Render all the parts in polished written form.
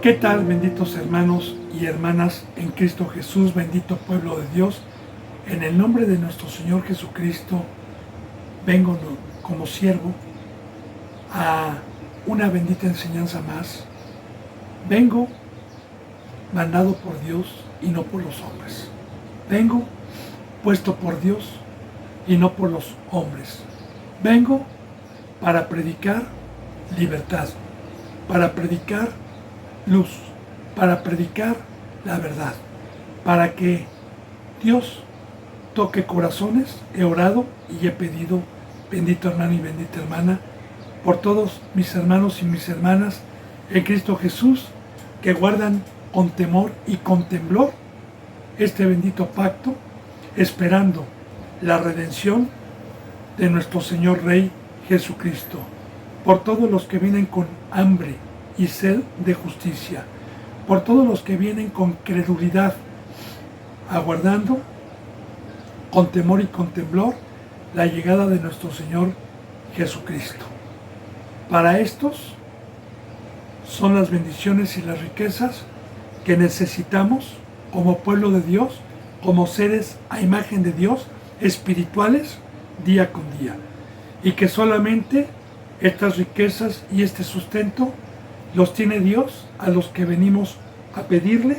¿Qué tal, benditos hermanos y hermanas en Cristo Jesús, bendito pueblo de Dios? En el nombre de nuestro Señor Jesucristo, vengo como siervo a una bendita enseñanza más. Vengo mandado por Dios y no por los hombres. Vengo puesto por Dios y no por los hombres. Vengo para predicar libertad, para predicar luz, para predicar la verdad, para que Dios toque corazones. He orado y he pedido, bendito hermano y bendita hermana, por todos mis hermanos y mis hermanas en Cristo Jesús, que guardan con temor y con temblor este bendito pacto, esperando la redención de nuestro Señor Rey Jesucristo, por todos los que vienen con hambre y sed de justicia, por todos los que vienen con credulidad, aguardando con temor y con temblor la llegada de nuestro Señor Jesucristo. Para estos son las bendiciones y las riquezas que necesitamos como pueblo de Dios, como seres a imagen de Dios, espirituales, día con día. Y que solamente estas riquezas y este sustento los tiene Dios a los que venimos a pedirle,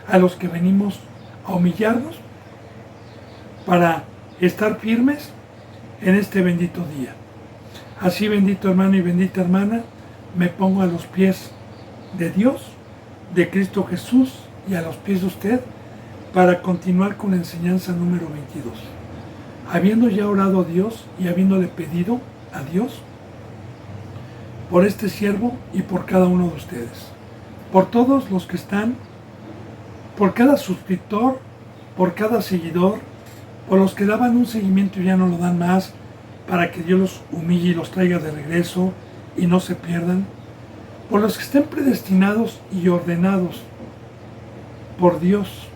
a los que venimos a humillarnos para estar firmes en este bendito día. Así, bendito hermano y bendita hermana, me pongo a los pies de Dios, de Cristo Jesús y a los pies de usted para continuar con la enseñanza número 22. Habiendo ya orado a Dios y habiéndole pedido a Dios por este siervo y por cada uno de ustedes, por todos los que están, por cada suscriptor, por cada seguidor, por los que daban un seguimiento y ya no lo dan más, para que Dios los humille y los traiga de regreso y no se pierdan, por los que estén predestinados y ordenados por Dios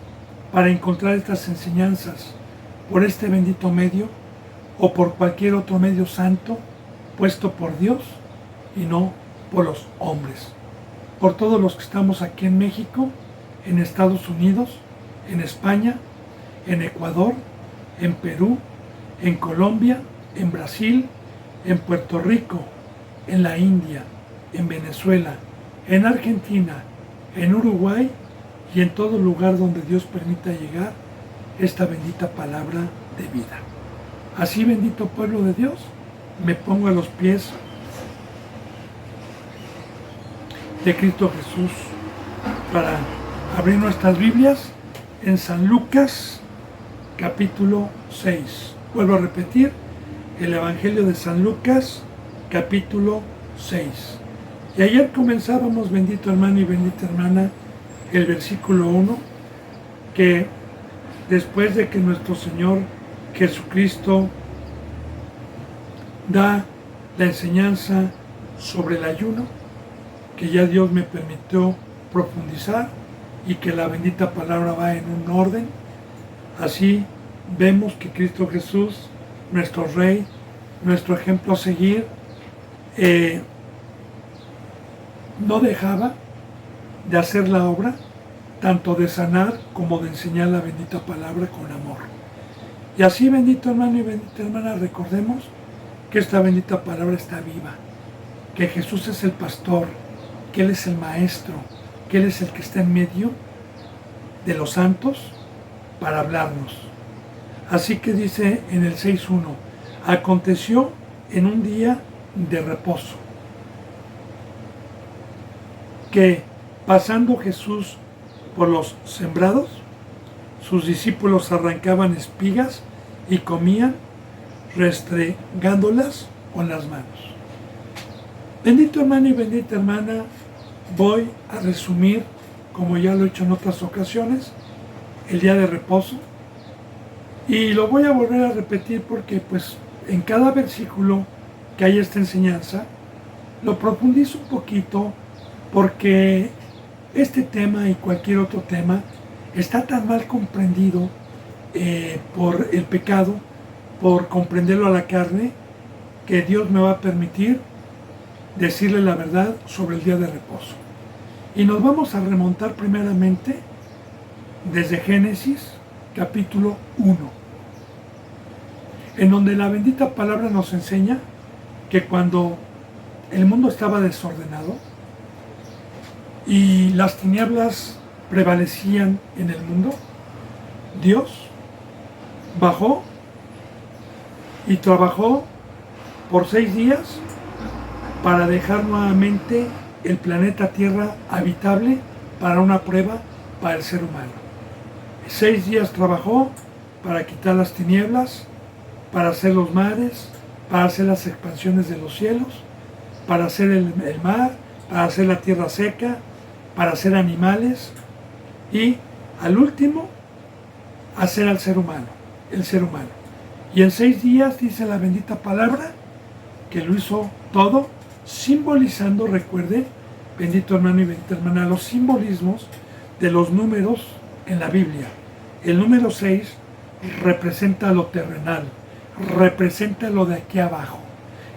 para encontrar estas enseñanzas por este bendito medio o por cualquier otro medio santo puesto por Dios y no por los hombres, por todos los que estamos aquí en México, en Estados Unidos, en España, en Ecuador, en Perú, en Colombia, en Brasil, en Puerto Rico, en la India, en Venezuela, en Argentina, en Uruguay y en todo lugar donde Dios permita llegar esta bendita palabra de vida. Así, bendito pueblo de Dios, me pongo a los pies de Cristo Jesús para abrir nuestras Biblias en San Lucas capítulo 6. Vuelvo a repetir, el Evangelio de San Lucas capítulo 6. Y ayer comenzábamos, bendito hermano y bendita hermana, el versículo 1, que después de que nuestro Señor Jesucristo da la enseñanza sobre el ayuno, que ya Dios me permitió profundizar y que la bendita palabra va en un orden. Así vemos que Cristo Jesús, nuestro Rey, nuestro ejemplo a seguir, no dejaba de hacer la obra, tanto de sanar como de enseñar la bendita palabra con amor. Y así, bendito hermano y bendita hermana, recordemos que esta bendita palabra está viva, que Jesús es el pastor, que Él es el maestro, que Él es el que está en medio de los santos para hablarnos. Así que dice en el 6.1, aconteció en un día de reposo, que pasando Jesús por los sembrados, sus discípulos arrancaban espigas y comían, restregándolas con las manos. Bendito hermano y bendita hermana, voy a resumir, como ya lo he hecho en otras ocasiones, el día de reposo. Y lo voy a volver a repetir porque pues en cada versículo que hay esta enseñanza, lo profundizo un poquito porque este tema y cualquier otro tema está tan mal comprendido por el pecado, por comprenderlo a la carne, que Dios me va a permitir decirle la verdad sobre el día de reposo. Y nos vamos a remontar primeramente desde Génesis capítulo 1, en donde la bendita palabra nos enseña que cuando el mundo estaba desordenado y las tinieblas prevalecían en el mundo, Dios bajó y trabajó por 6 días para dejar nuevamente el planeta Tierra habitable para una prueba para el ser humano. 6 días trabajó para quitar las tinieblas, para hacer los mares, para hacer las expansiones de los cielos, para hacer el mar, para hacer la tierra seca, para hacer animales y al último hacer al ser humano, el ser humano. Y en 6 días dice la bendita palabra que lo hizo todo, simbolizando, recuerde, bendito hermano y bendita hermana, los simbolismos de los números en la Biblia. El número 6 representa lo terrenal, representa lo de aquí abajo.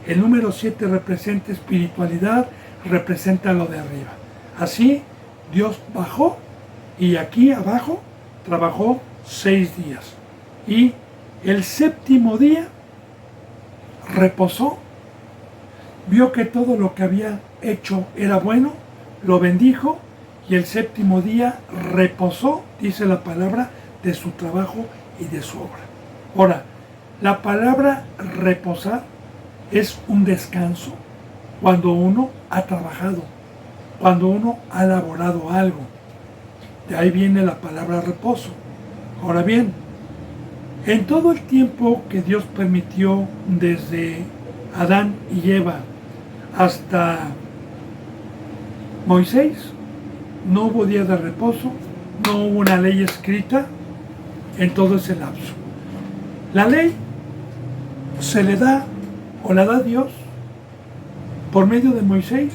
El número 7 representa espiritualidad, representa lo de arriba. Así, Dios bajó y aquí abajo trabajó 6 días. Y el 7º día reposó, vio que todo lo que había hecho era bueno, lo bendijo y el 7º día reposó, dice la palabra, de su trabajo y de su obra. Ahora, la palabra reposar es un descanso cuando uno ha trabajado, cuando uno ha elaborado algo. De ahí viene la palabra reposo. Ahora bien, en todo el tiempo que Dios permitió desde Adán y Eva hasta Moisés, no hubo día de reposo, no hubo una ley escrita en todo ese lapso. La ley se le da o la da Dios por medio de Moisés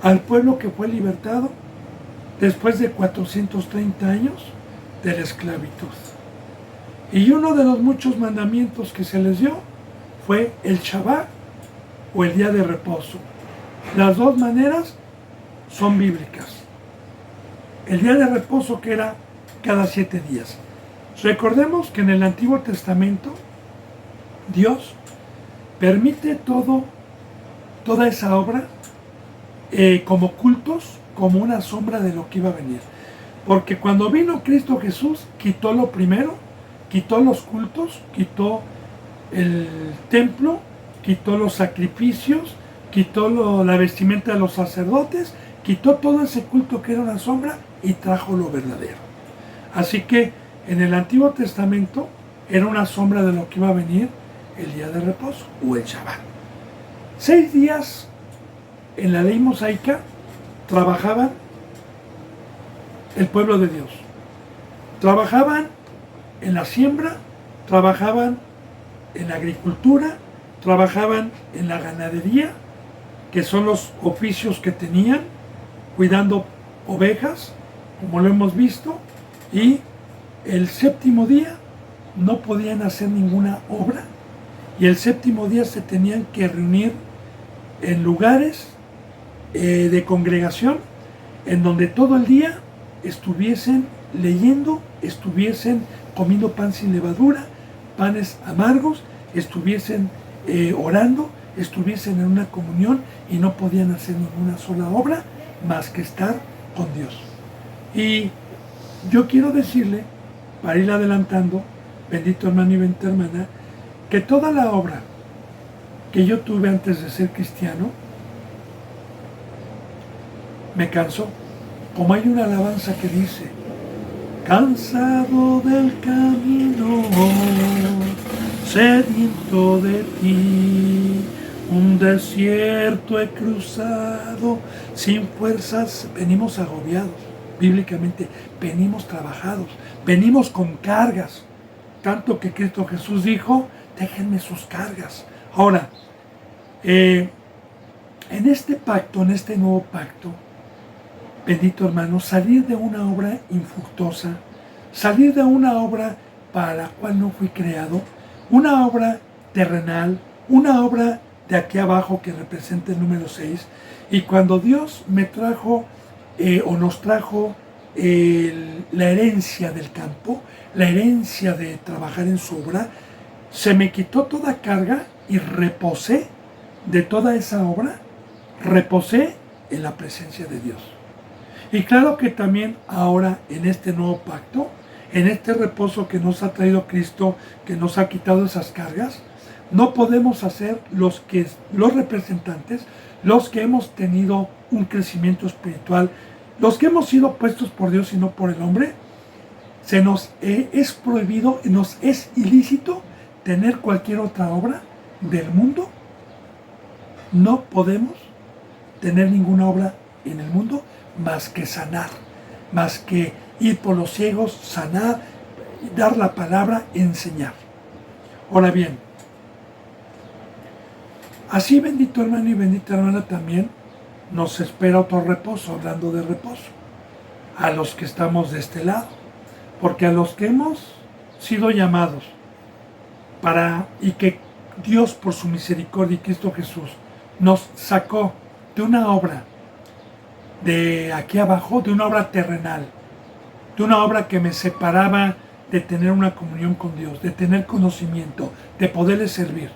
al pueblo que fue libertado después de 430 años de la esclavitud. Y uno de los muchos mandamientos que se les dio fue el Shabbat o el día de reposo. Las dos maneras son bíblicas. El día de reposo que era cada 7 días. Recordemos que en el Antiguo Testamento Dios permite toda esa obra como cultos, como una sombra de lo que iba a venir. Porque cuando vino Cristo Jesús, quitó lo primero, quitó los cultos, quitó el templo, quitó los sacrificios, quitó la vestimenta de los sacerdotes, quitó todo ese culto que era una sombra y trajo lo verdadero. Así que en el Antiguo Testamento era una sombra de lo que iba a venir el día de reposo o el Shabbat. 6 días en la ley mosaica trabajaban el pueblo de Dios. Trabajaban en la siembra, trabajaban en la agricultura, trabajaban en la ganadería, que son los oficios que tenían, cuidando ovejas, como lo hemos visto, y el 7º día no podían hacer ninguna obra, y el 7º día se tenían que reunir en lugares de congregación, en donde todo el día estuviesen leyendo, estuviesen comiendo pan sin levadura, panes amargos, estuviesen orando, estuviesen en una comunión y no podían hacer ninguna sola obra más que estar con Dios. Y yo quiero decirle, para ir adelantando, bendito hermano y bendita hermana, que toda la obra que yo tuve antes de ser cristiano me cansó. Como hay una alabanza que dice: cansado del camino, sediento de ti, un desierto he cruzado, sin fuerzas, venimos agobiados, bíblicamente, venimos trabajados, venimos con cargas, tanto que Cristo Jesús dijo: déjenme sus cargas. Ahora, en este pacto, en este nuevo pacto, bendito hermano, salir de una obra infructuosa, salir de una obra para la cual no fui creado, una obra terrenal, una obra de aquí abajo que representa el número 6, y cuando Dios me trajo o nos trajo la herencia del campo, la herencia de trabajar en su obra, se me quitó toda carga y reposé de toda esa obra, reposé en la presencia de Dios. Y claro que también ahora en este nuevo pacto, en este reposo que nos ha traído Cristo, que nos ha quitado esas cargas, no podemos hacer los representantes, los que hemos tenido un crecimiento espiritual, los que hemos sido puestos por Dios y no por el hombre, se nos es prohibido, nos es ilícito tener cualquier otra obra del mundo. No podemos tener ninguna obra en el mundo más que sanar, más que ir por los ciegos, sanar, dar la palabra, enseñar. Ahora bien, así, bendito hermano y bendita hermana, también nos espera otro reposo, hablando de reposo, a los que estamos de este lado, porque a los que hemos sido llamados y que Dios por su misericordia y Cristo Jesús nos sacó de una obra de aquí abajo, de una obra terrenal, de una obra que me separaba de tener una comunión con Dios, de tener conocimiento, de poderle servir.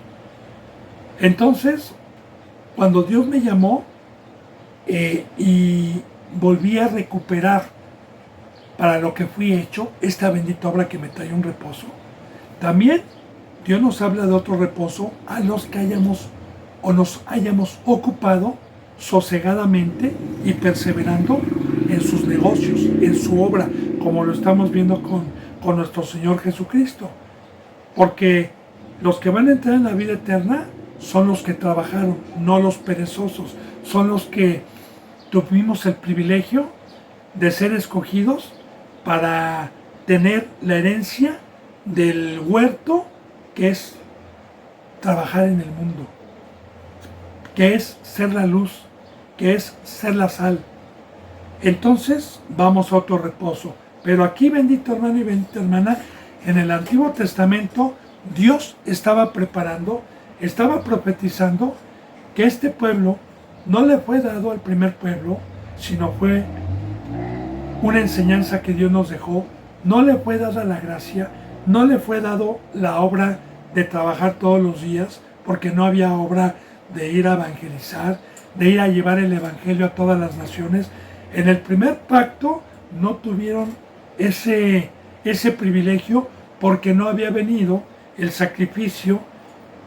Entonces, cuando Dios me llamó y volví a recuperar para lo que fui hecho, esta bendita obra que me trae un reposo, también Dios nos habla de otro reposo a los que nos hayamos ocupado sosegadamente y perseverando en sus negocios, en su obra, como lo estamos viendo con nuestro Señor Jesucristo. Porque los que van a entrar en la vida eterna son los que trabajaron, no los perezosos, son los que tuvimos el privilegio de ser escogidos para tener la herencia del huerto, que es trabajar en el mundo, que es ser la luz, que es ser la sal. Entonces vamos a otro reposo. Pero aquí, bendito hermano y bendita hermana, en el Antiguo Testamento Dios estaba preparando, estaba profetizando que este pueblo no le fue dado al primer pueblo, sino fue una enseñanza que Dios nos dejó. No le fue dada la gracia, no le fue dado la obra de trabajar todos los días, porque no había obra de ir a evangelizar, de ir a llevar el evangelio a todas las naciones. En el primer pacto no tuvieron ese privilegio, porque no había venido el sacrificio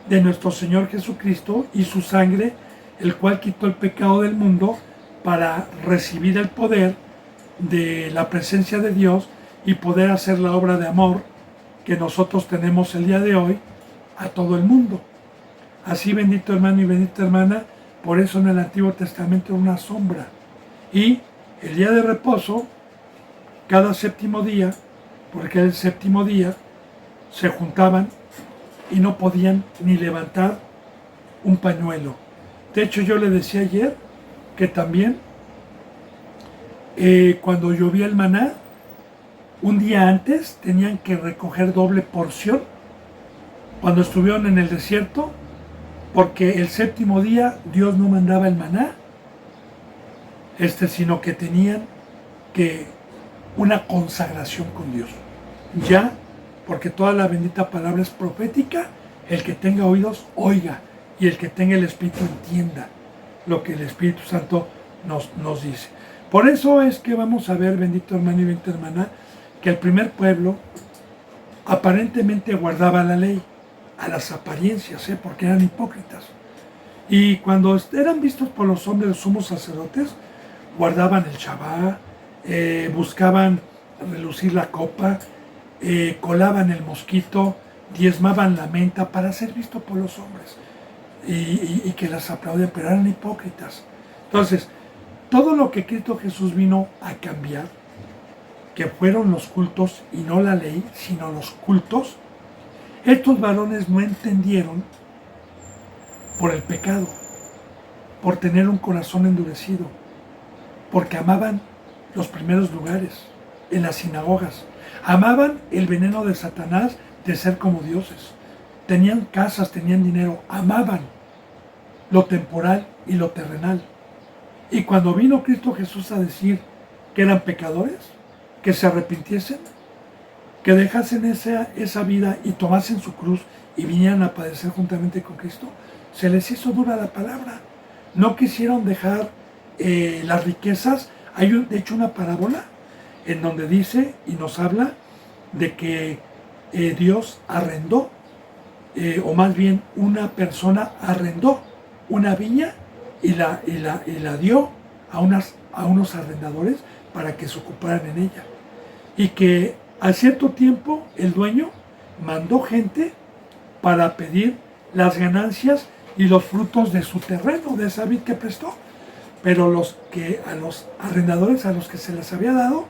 de nuestro Señor Jesucristo y su sangre, el cual quitó el pecado del mundo, para recibir el poder de la presencia de Dios y poder hacer la obra de amor que nosotros tenemos el día de hoy a todo el mundo. Así, bendito hermano y bendita hermana, por eso en el Antiguo Testamento era una sombra. Y el día de reposo, cada séptimo día, porque el séptimo día se juntaban y no podían ni levantar un pañuelo. De hecho, yo le decía ayer que también cuando llovía el maná, un día antes tenían que recoger doble porción cuando estuvieron en el desierto, porque el séptimo día Dios no mandaba el maná, sino que tenían que una consagración con Dios. Ya, porque toda la bendita palabra es profética, el que tenga oídos, oiga, y el que tenga el Espíritu entienda lo que el Espíritu Santo nos dice. Por eso es que vamos a ver, bendito hermano y bendita hermana, que el primer pueblo aparentemente guardaba la ley, a las apariencias, porque eran hipócritas. Y cuando eran vistos por los hombres, los sumos sacerdotes, guardaban el Shabbat, buscaban relucir la copa, colaban el mosquito, diezmaban la menta para ser vistos por los hombres y que las aplaudían, pero eran hipócritas. Entonces, todo lo que Cristo Jesús vino a cambiar, que fueron los cultos y no la ley, sino los cultos, estos varones no entendieron por el pecado, por tener un corazón endurecido, porque amaban los primeros lugares, en las sinagogas, amaban el veneno de Satanás de ser como dioses, tenían casas, tenían dinero, amaban lo temporal y lo terrenal. Y cuando vino Cristo Jesús a decir que eran pecadores, que se arrepintiesen, que dejasen esa vida y tomasen su cruz y vinieran a padecer juntamente con Cristo, se les hizo dura la palabra. No quisieron dejar las riquezas. Hay de hecho una parábola en donde dice y nos habla de que Dios arrendó, o más bien una persona arrendó una viña y la dio a unos arrendadores para que se ocuparan en ella. Y que a cierto tiempo el dueño mandó gente para pedir las ganancias y los frutos de su terreno, de esa vid que prestó. Pero a los arrendadores a los que se les había dado,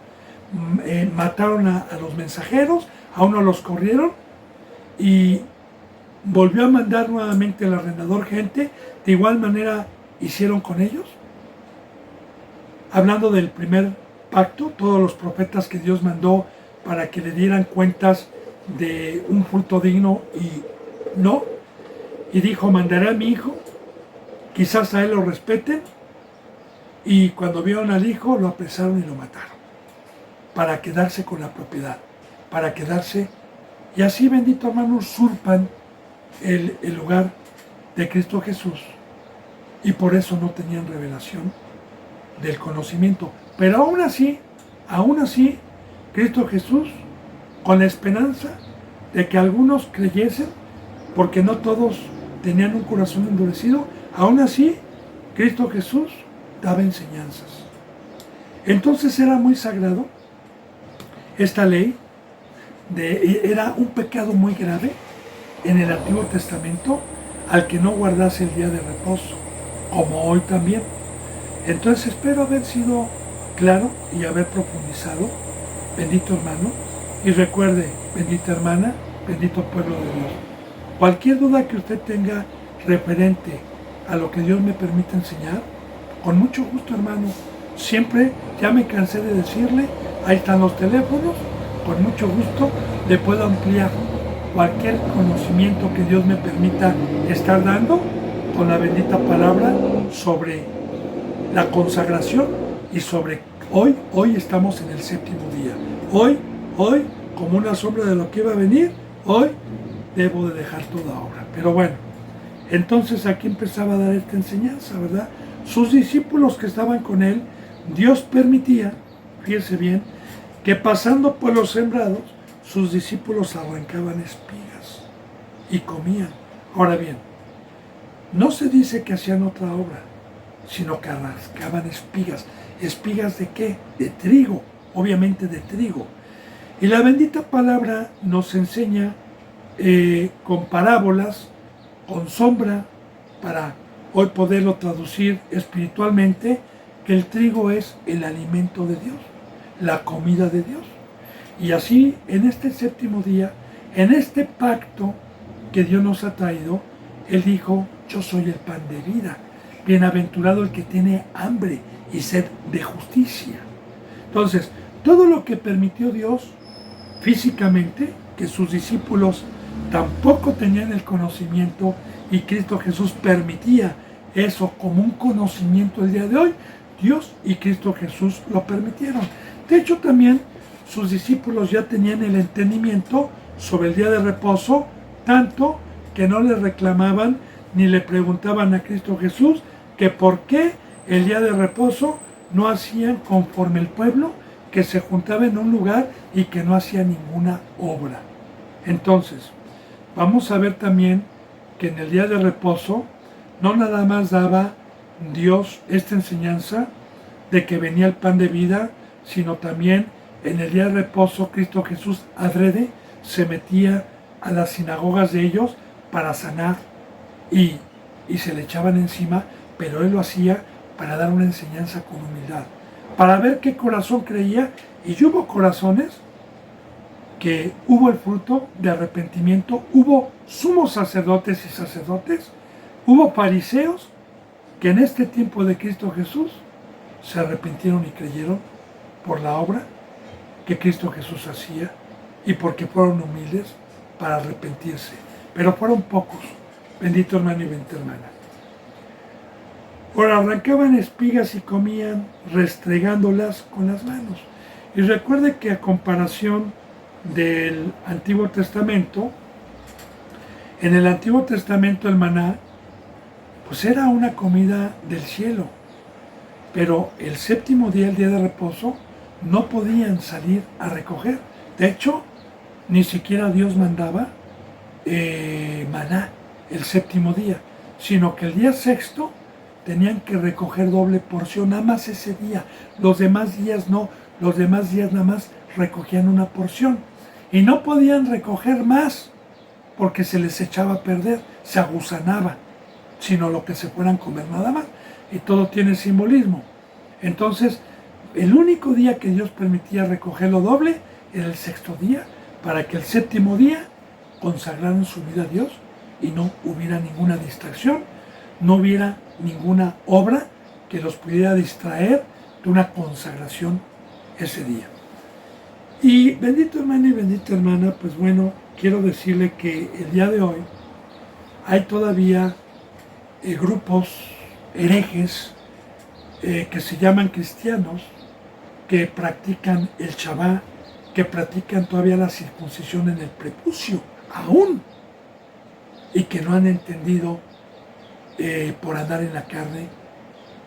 mataron a los mensajeros, a uno los corrieron y volvió a mandar nuevamente el arrendador gente. De igual manera hicieron con ellos. Hablando del primer pacto, todos los profetas que Dios mandó para que le dieran cuentas de un fruto digno y no. Y dijo, mandaré a mi hijo, quizás a él lo respeten. Y cuando vieron al hijo, lo apresaron y lo mataron, para quedarse con la propiedad, para quedarse. Y así, bendito hermano, usurpan el lugar de Cristo Jesús. Y por eso no tenían revelación del conocimiento. Pero aún así, Cristo Jesús, con la esperanza de que algunos creyesen, porque no todos tenían un corazón endurecido, aún así, Cristo Jesús daba enseñanzas. Entonces era muy sagrado esta ley, era un pecado muy grave en el Antiguo Testamento al que no guardase el día de reposo, como hoy también. Entonces espero haber sido claro y haber profundizado, bendito hermano, y recuerde, bendita hermana, bendito pueblo de Dios, cualquier duda que usted tenga referente a lo que Dios me permite enseñar, con mucho gusto, hermano. Siempre, ya me cansé de decirle, ahí están los teléfonos, con mucho gusto le puedo ampliar cualquier conocimiento que Dios me permita estar dando con la bendita palabra sobre la consagración y sobre hoy estamos en el séptimo día. Hoy, como una sombra de lo que iba a venir, hoy debo de dejar toda obra. Pero bueno, entonces aquí empezaba a dar esta enseñanza, ¿verdad? Sus discípulos que estaban con él, Dios permitía, fíjese bien, que pasando por los sembrados, sus discípulos arrancaban espigas y comían. Ahora bien, no se dice que hacían otra obra, sino que arrancaban espigas. ¿Espigas de qué? De trigo, obviamente de trigo. Y la bendita palabra nos enseña con parábolas, con sombra, para hoy poderlo traducir espiritualmente, que el trigo es el alimento de Dios, la comida de Dios. Y así, en este séptimo día, en este pacto que Dios nos ha traído, Él dijo, yo soy el pan de vida, bienaventurado el que tiene hambre y sed de justicia. Entonces, todo lo que permitió Dios físicamente, que sus discípulos tampoco tenían el conocimiento, y Cristo Jesús permitía eso como un conocimiento el día de hoy, Dios y Cristo Jesús lo permitieron. De hecho, también sus discípulos ya tenían el entendimiento sobre el día de reposo, tanto que no le reclamaban ni le preguntaban a Cristo Jesús que por qué el día de reposo no hacían conforme el pueblo que se juntaba en un lugar y que no hacía ninguna obra. Entonces, vamos a ver también que en el día de reposo no nada más daba Dios esta enseñanza de que venía el pan de vida, sino también en el día de reposo Cristo Jesús adrede se metía a las sinagogas de ellos para sanar y se le echaban encima, pero Él lo hacía para dar una enseñanza con humildad, para ver qué corazón creía, y hubo corazones que hubo el fruto de arrepentimiento, hubo sumos sacerdotes y sacerdotes, hubo fariseos que en este tiempo de Cristo Jesús se arrepintieron y creyeron por la obra que Cristo Jesús hacía y porque fueron humildes para arrepentirse. Pero fueron pocos, bendito hermano y bendita hermana. Ahora arrancaban espigas y comían restregándolas con las manos. Y recuerde que a comparación del Antiguo Testamento, en el Antiguo Testamento el maná, pues era una comida del cielo. Pero el séptimo día, el día de reposo, no podían salir a recoger. De hecho, ni siquiera Dios mandaba maná el séptimo día, sino que el día sexto tenían que recoger doble porción, nada más ese día. Los demás días no, los demás días nada más recogían una porción. Y no podían recoger más, porque se les echaba a perder, se agusanaba, sino lo que se fueran a comer nada más. Y todo tiene simbolismo. Entonces, el único día que Dios permitía recoger lo doble era el sexto día, para que el séptimo día consagraran su vida a Dios y no hubiera ninguna distracción, no hubiera ninguna obra que los pudiera distraer de una consagración ese día. Y bendito hermano y bendita hermana, pues bueno, quiero decirle que el día de hoy hay todavía grupos herejes que se llaman cristianos, que practican el Shabbat, que practican todavía la circuncisión en el prepucio, aún, y que no han entendido por andar en la carne,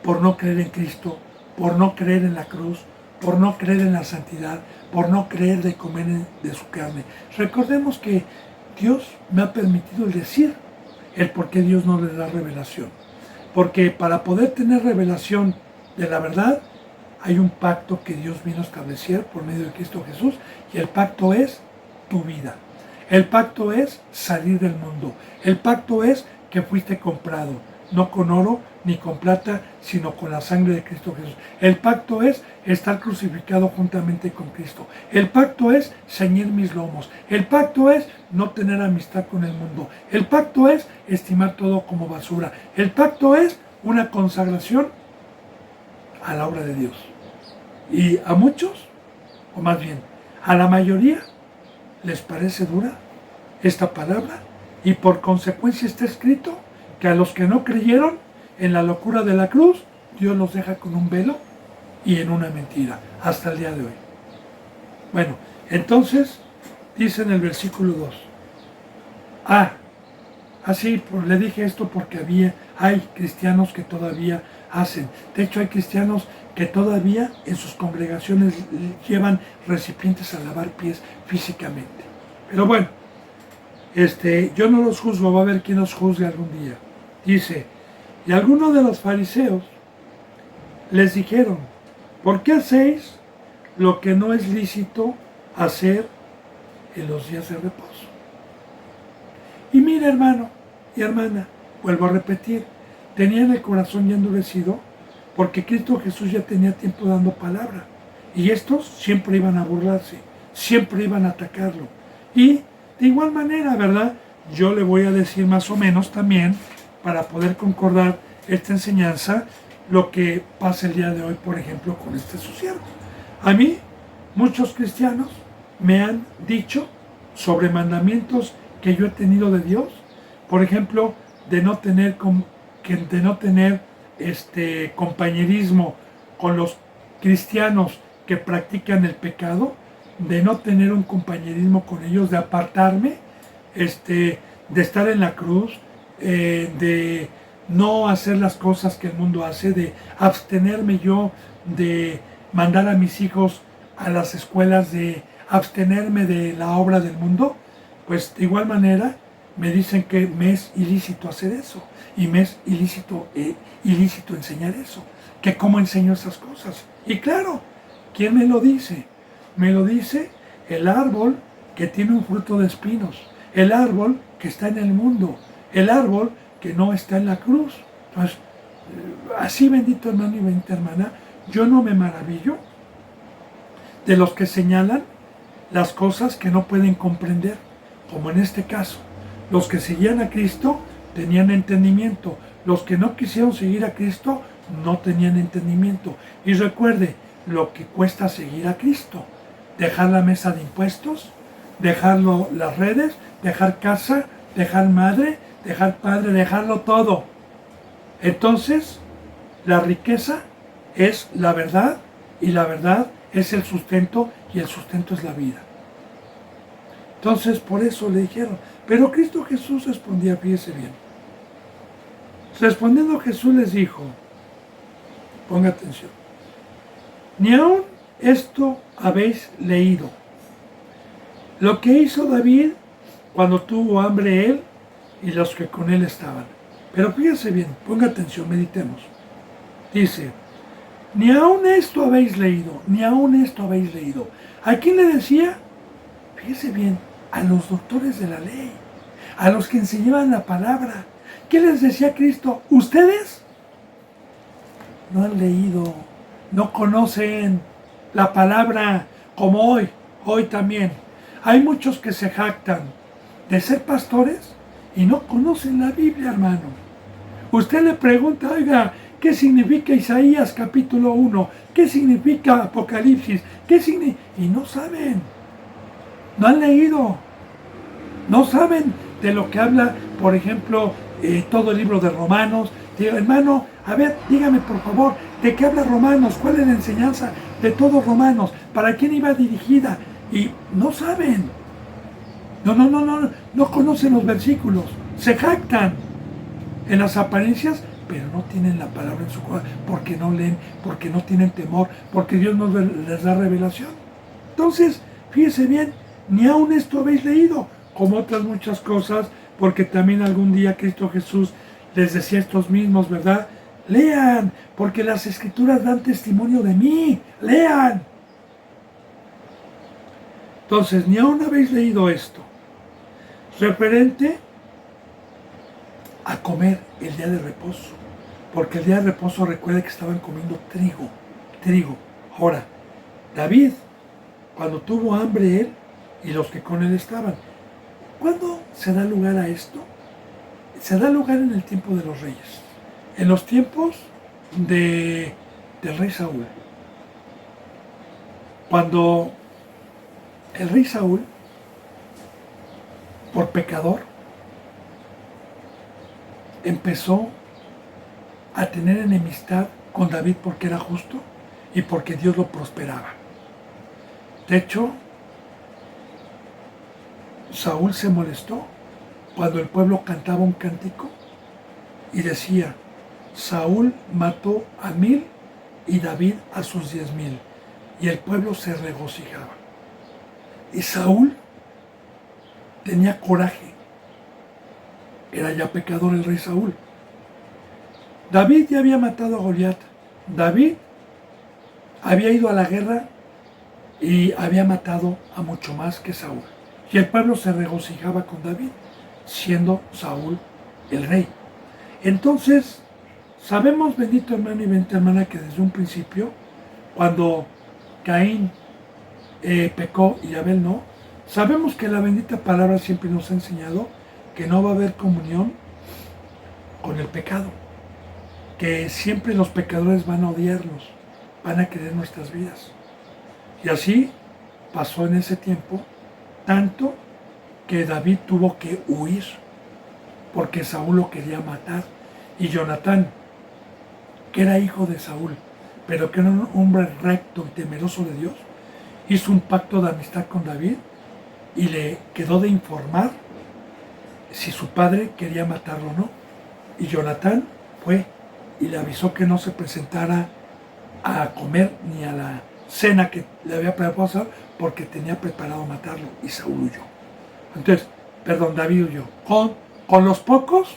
por no creer en Cristo, por no creer en la cruz, por no creer en la santidad, por no creer de comer de su carne. Recordemos que Dios me ha permitido el decir el por qué Dios no les da revelación. Porque para poder tener revelación de la verdad, hay un pacto que Dios vino a establecer por medio de Cristo Jesús, y el pacto es tu vida. El pacto es salir del mundo. El pacto es que fuiste comprado, no con oro ni con plata, sino con la sangre de Cristo Jesús. El pacto es estar crucificado juntamente con Cristo. El pacto es ceñir mis lomos. El pacto es no tener amistad con el mundo. El pacto es estimar todo como basura. El pacto es una consagración a la obra de Dios. Y a muchos, o más bien, a la mayoría, les parece dura esta palabra, y por consecuencia está escrito que a los que no creyeron en la locura de la cruz, Dios los deja con un velo y en una mentira, hasta el día de hoy. Bueno, entonces, dice en el versículo 2, así le dije esto porque hay cristianos que todavía hacen. De hecho, hay cristianos que todavía en sus congregaciones llevan recipientes a lavar pies físicamente. Pero bueno, yo no los juzgo, va a haber quien los juzgue algún día. Dice, y algunos de los fariseos les dijeron, ¿por qué hacéis lo que no es lícito hacer en los días de reposo? Y mira, hermano y hermana, vuelvo a repetir, tenían el corazón ya endurecido porque Cristo Jesús ya tenía tiempo dando palabra. Y estos siempre iban a burlarse, siempre iban a atacarlo. Y de igual manera, ¿verdad? Yo le voy a decir más o menos también, para poder concordar esta enseñanza, lo que pasa el día de hoy, por ejemplo, con este su siervo. A mí, muchos cristianos me han dicho sobre mandamientos que yo he tenido de Dios, por ejemplo, de no tener compañerismo con los cristianos que practican el pecado, de no tener un compañerismo con ellos, de apartarme, de estar en la cruz, de no hacer las cosas que el mundo hace, de abstenerme yo de mandar a mis hijos a las escuelas, de abstenerme de la obra del mundo. Pues de igual manera me dicen que me es ilícito hacer eso, y me es ilícito enseñar eso, que cómo enseño esas cosas. Y claro, ¿quién me lo dice? Me lo dice el árbol que tiene un fruto de espinos, el árbol que está en el mundo, el árbol que no está en la cruz. Entonces, así, bendito hermano y bendita hermana, yo no me maravillo de los que señalan las cosas que no pueden comprender, como en este caso. Los que seguían a Cristo tenían entendimiento, los que no quisieron seguir a Cristo no tenían entendimiento. Y recuerde lo que cuesta seguir a Cristo: dejar la mesa de impuestos, dejar las redes, dejar casa, dejar madre, dejar padre, dejarlo todo. Entonces, La riqueza es la verdad y la verdad es el sustento y el sustento es la vida. Entonces por eso le dijeron, pero Cristo Jesús respondía, fíjese bien. Respondiendo Jesús les dijo, ponga atención, ni aun esto habéis leído. Lo que hizo David cuando tuvo hambre él y los que con él estaban. Pero fíjese bien, ponga atención, meditemos. Dice, ni aun esto habéis leído, ni aun esto habéis leído. ¿A quién le decía? Fíjese bien, a los doctores de la ley, a los que enseñaban la palabra. ¿Qué les decía Cristo? ¿Ustedes? No han leído, no conocen la palabra como hoy también. Hay muchos que se jactan de ser pastores y no conocen la Biblia, hermano. Usted le pregunta, oiga, ¿qué significa Isaías capítulo 1? ¿Qué significa Apocalipsis? ¿Qué significa? Y no saben, no han leído, no saben de lo que habla, por ejemplo, todo el libro de Romanos. Digo, hermano, a ver, dígame por favor, ¿de qué habla Romanos? ¿Cuál es la enseñanza de todos Romanos? ¿Para quién iba dirigida? Y no saben. No conocen los versículos. Se jactan en las apariencias, pero no tienen la palabra en su corazón, porque no leen, porque no tienen temor, porque Dios no les da revelación. Entonces, fíjese bien, ni aun esto habéis leído, como otras muchas cosas, porque también algún día Cristo Jesús les decía a estos mismos, ¿verdad? Lean, porque las Escrituras dan testimonio de mí, lean. Entonces, ni aún habéis leído esto, referente a comer el día de reposo, porque el día de reposo recuerde que estaban comiendo trigo. Ahora, David, cuando tuvo hambre él y los que con él estaban, ¿cuándo se da lugar a esto? Se da lugar en el tiempo de los reyes, en los tiempos del rey Saúl. Cuando el rey Saúl, por pecador, empezó a tener enemistad con David porque era justo y porque Dios lo prosperaba. De hecho, Saúl se molestó cuando el pueblo cantaba un cántico y decía, Saúl mató a 1000 y David a sus 10,000. Y el pueblo se regocijaba. Y Saúl tenía coraje. Era ya pecador el rey Saúl. David ya había matado a Goliat. David había ido a la guerra y había matado a mucho más que Saúl. Y el pueblo se regocijaba con David, siendo Saúl el rey. Entonces, sabemos, bendito hermano y bendita hermana, que desde un principio, cuando Caín pecó y Abel no, sabemos que la bendita palabra siempre nos ha enseñado que no va a haber comunión con el pecado, que siempre los pecadores van a odiarnos, van a querer nuestras vidas. Y así pasó en ese tiempo, tanto que David tuvo que huir, porque Saúl lo quería matar. Y Jonatán, que era hijo de Saúl, pero que era un hombre recto y temeroso de Dios, hizo un pacto de amistad con David y le quedó de informar si su padre quería matarlo o no. Y Jonatán fue y le avisó que no se presentara a comer ni a la cena que le había preparado porque tenía preparado matarlo, y Saúl huyó. Entonces, David huyó. Con los pocos,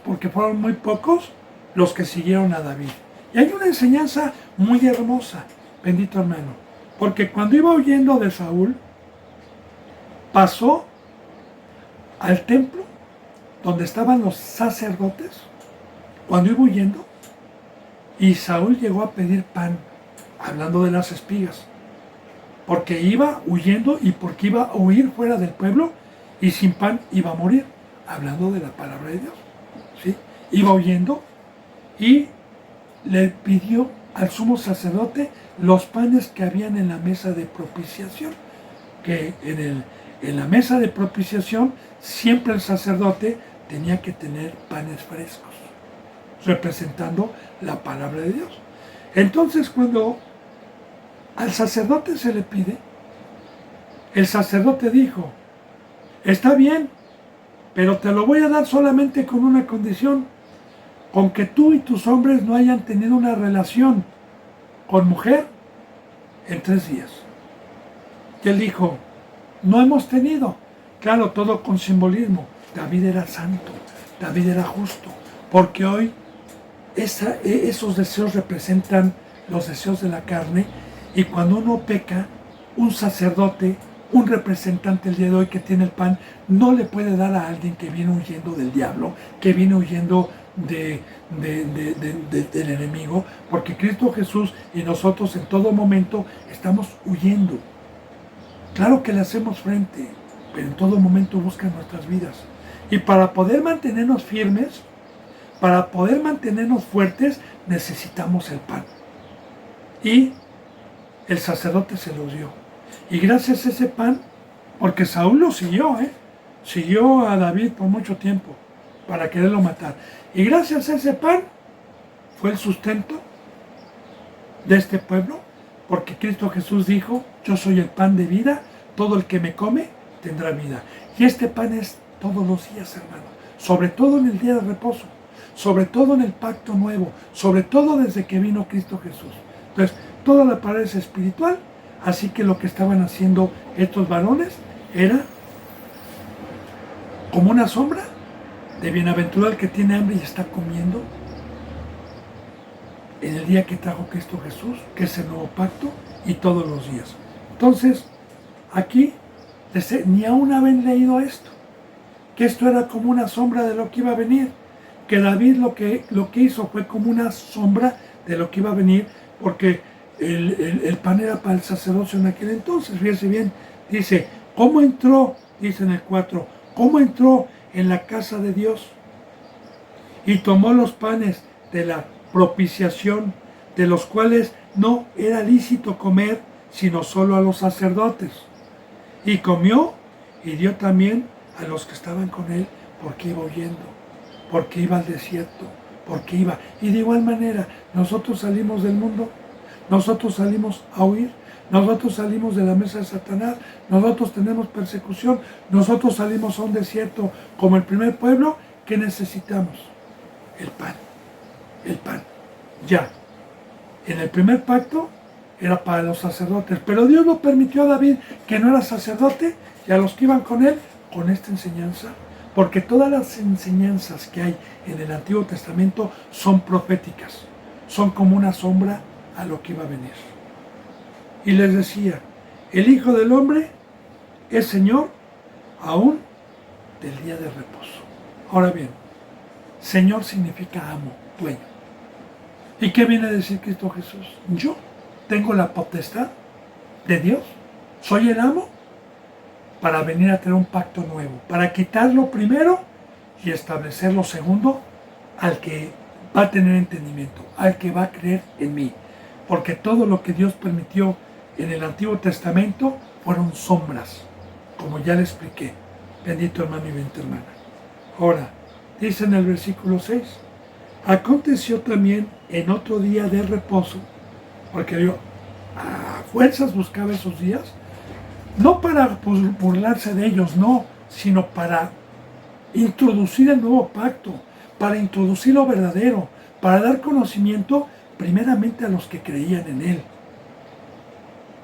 porque fueron muy pocos los que siguieron a David. Y hay una enseñanza muy hermosa, bendito hermano, porque cuando iba huyendo de Saúl, pasó al templo donde estaban los sacerdotes, cuando iba huyendo, y Saúl llegó a pedir pan, hablando de las espigas, porque iba huyendo y porque iba a huir fuera del pueblo, y sin pan iba a morir, hablando de la palabra de Dios, ¿sí? Iba huyendo y le pidió al sumo sacerdote los panes que habían en la mesa de propiciación, que en la mesa de propiciación siempre el sacerdote tenía que tener panes frescos. representando la palabra de Dios. Entonces, cuando al sacerdote se le pide, el sacerdote dijo, está bien, pero te lo voy a dar solamente con una condición, con que tú y tus hombres no hayan tenido una relación con mujer en 3 días. Y él dijo, no hemos tenido. Claro, todo con simbolismo. David era santo, David era justo, porque hoy esos deseos representan los deseos de la carne, y cuando uno peca, un sacerdote, un representante el día de hoy que tiene el pan, no le puede dar a alguien que viene huyendo del diablo, que viene huyendo del enemigo, porque Cristo Jesús y nosotros en todo momento estamos huyendo. Claro que le hacemos frente, pero en todo momento buscan nuestras vidas. Y para poder mantenernos firmes, para poder mantenernos fuertes, necesitamos el pan. Y el sacerdote se los dio. Y gracias a ese pan, porque Saúl lo siguió, siguió a David por mucho tiempo para quererlo matar. Y gracias a ese pan fue el sustento de este pueblo, porque Cristo Jesús dijo, yo soy el pan de vida, todo el que me come tendrá vida. Y este pan es todos los días, hermano, sobre todo en el día de reposo, sobre todo en el pacto nuevo, sobre todo desde que vino Cristo Jesús. Entonces, toda la palabra es espiritual, así que lo que estaban haciendo estos varones era como una sombra de bienaventurado el que tiene hambre y está comiendo en el día que trajo Cristo Jesús, que es el nuevo pacto, y todos los días. Entonces, aquí ni aún habían leído esto, que esto era como una sombra de lo que iba a venir, que David lo que hizo fue como una sombra de lo que iba a venir, porque el pan era para el sacerdocio en aquel entonces. Fíjense bien, dice, ¿cómo entró? Dice en el 4, ¿cómo entró en la casa de Dios? Y tomó los panes de la propiciación, de los cuales no era lícito comer, sino solo a los sacerdotes. Y comió y dio también a los que estaban con él, porque iba huyendo, porque iba al desierto, porque iba. Y de igual manera, nosotros salimos del mundo, nosotros salimos a huir, nosotros salimos de la mesa de Satanás, nosotros tenemos persecución, nosotros salimos a un desierto como el primer pueblo. ¿Qué necesitamos? El pan, el pan, ya. En el primer pacto era para los sacerdotes, pero Dios lo permitió a David, que no era sacerdote, y a los que iban con él, con esta enseñanza, porque todas las enseñanzas que hay en el Antiguo Testamento son proféticas, son como una sombra a lo que iba a venir. Y les decía, el Hijo del Hombre es Señor aún del día de reposo. Ahora bien, Señor significa amo, dueño. ¿Y qué viene a decir Cristo Jesús? Yo tengo la potestad de Dios, soy el amo, para venir a tener un pacto nuevo, para quitar lo primero y establecer lo segundo al que va a tener entendimiento, al que va a creer en mí. Porque todo lo que Dios permitió en el Antiguo Testamento fueron sombras, como ya le expliqué. Bendito hermano y bendita hermana. Ahora, dice en el versículo 6, aconteció también en otro día de reposo, porque yo a fuerzas buscaba esos días, no para burlarse de ellos, no, sino para introducir el nuevo pacto, para introducir lo verdadero, para dar conocimiento primeramente a los que creían en él.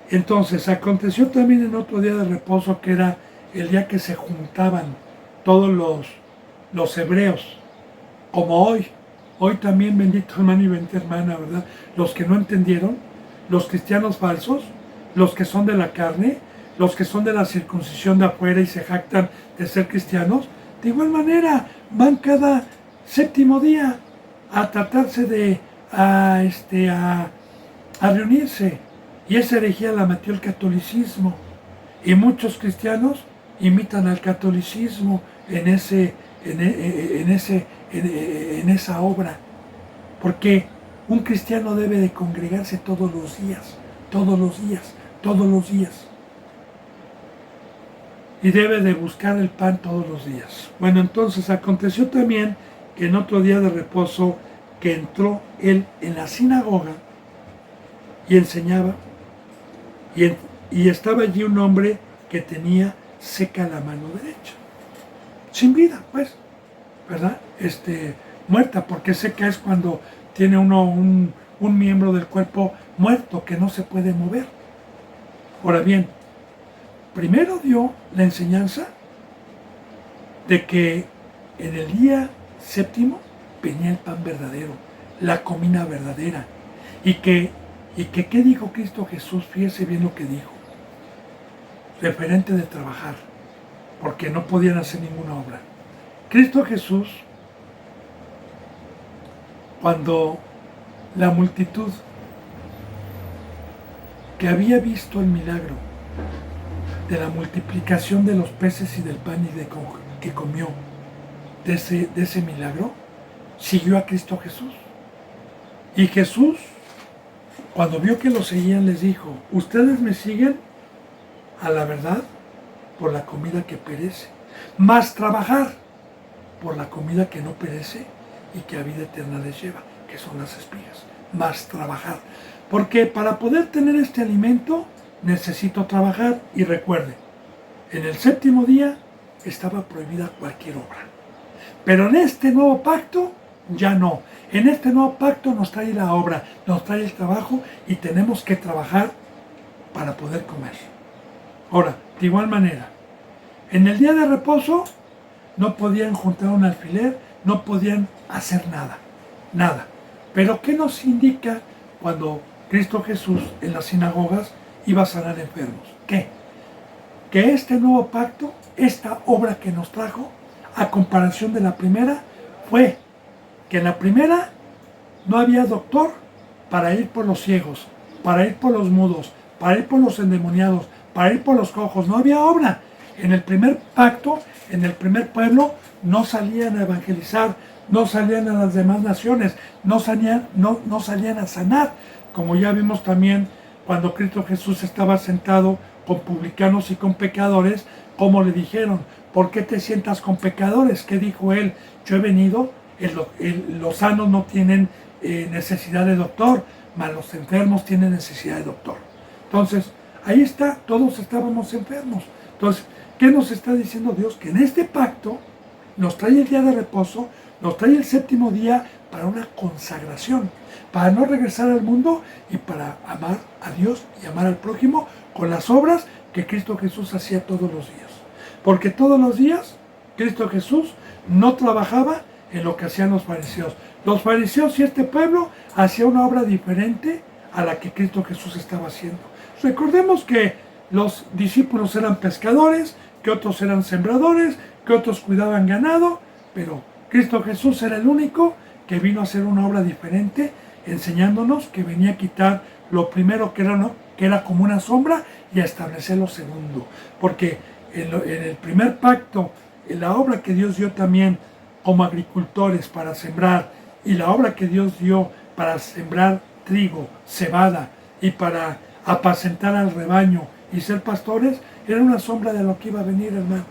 Entonces, aconteció también en otro día de reposo, que era el día que se juntaban todos los hebreos, como hoy. Hoy también, bendito hermano y bendita hermana, ¿verdad? Los que no entendieron, los cristianos falsos, los que son de la carne, los que son de la circuncisión de afuera y se jactan de ser cristianos, de igual manera van cada séptimo día a tratarse a reunirse. Y esa herejía la metió el catolicismo. Y muchos cristianos imitan al catolicismo en esa obra. Porque un cristiano debe de congregarse todos los días, todos los días, todos los días. Y debe de buscar el pan todos los días. Bueno, entonces aconteció también que en otro día de reposo que entró él en la sinagoga y enseñaba, y estaba allí un hombre que tenía seca la mano derecha, sin vida, pues, ¿verdad? Muerta, porque seca es cuando tiene uno un miembro del cuerpo muerto que no se puede mover. Ahora bien, primero dio la enseñanza de que en el día séptimo venía el pan verdadero, la comida verdadera, y que ¿qué dijo Cristo Jesús? Fíjese bien lo que dijo, referente de trabajar, porque no podían hacer ninguna obra. Cristo Jesús, cuando la multitud que había visto el milagro de la multiplicación de los peces y del pan que comió de ese milagro, siguió a Cristo Jesús. Y Jesús, cuando vio que lo seguían, les dijo: ustedes me siguen a la verdad por la comida que perece, más trabajar por la comida que no perece y que a vida eterna les lleva, que son las espigas. Más trabajar, porque para poder tener este alimento necesito trabajar. Y recuerde, en el séptimo día estaba prohibida cualquier obra, pero en este nuevo pacto ya no. En este nuevo pacto nos trae la obra, nos trae el trabajo, y tenemos que trabajar para poder comer. Ahora, de igual manera, en el día de reposo no podían juntar un alfiler, no podían hacer nada. Pero ¿qué nos indica cuando Cristo Jesús en las sinagogas iba a sanar enfermos? ¿Qué? Que este nuevo pacto, esta obra que nos trajo, a comparación de la primera, fue que en la primera no había doctor para ir por los ciegos, para ir por los mudos, para ir por los endemoniados, para ir por los cojos. No había obra. En el primer pacto, en el primer pueblo, no salían a evangelizar, no salían a las demás naciones, no salían a sanar, como ya vimos también cuando Cristo Jesús estaba sentado con publicanos y con pecadores, como le dijeron: ¿por qué te sientas con pecadores? ¿Qué dijo él? Yo he venido, los sanos no tienen necesidad de doctor, mas los enfermos tienen necesidad de doctor. Entonces, ahí está, todos estábamos enfermos. Entonces, ¿qué nos está diciendo Dios? Que en este pacto nos trae el día de reposo, nos trae el séptimo día para una consagración, para no regresar al mundo y para amar a Dios y amar al prójimo con las obras que Cristo Jesús hacía todos los días. Porque todos los días Cristo Jesús no trabajaba en lo que hacían los fariseos. Los fariseos y este pueblo hacían una obra diferente a la que Cristo Jesús estaba haciendo. Recordemos que los discípulos eran pescadores, que otros eran sembradores, que otros cuidaban ganado, pero Cristo Jesús era el único que vino a hacer una obra diferente, enseñándonos que venía a quitar lo primero que era como una sombra, y a establecer lo segundo. Porque en el primer pacto, en la obra que Dios dio también como agricultores para sembrar, y la obra que Dios dio para sembrar trigo, cebada, y para apacentar al rebaño y ser pastores, era una sombra de lo que iba a venir, hermano.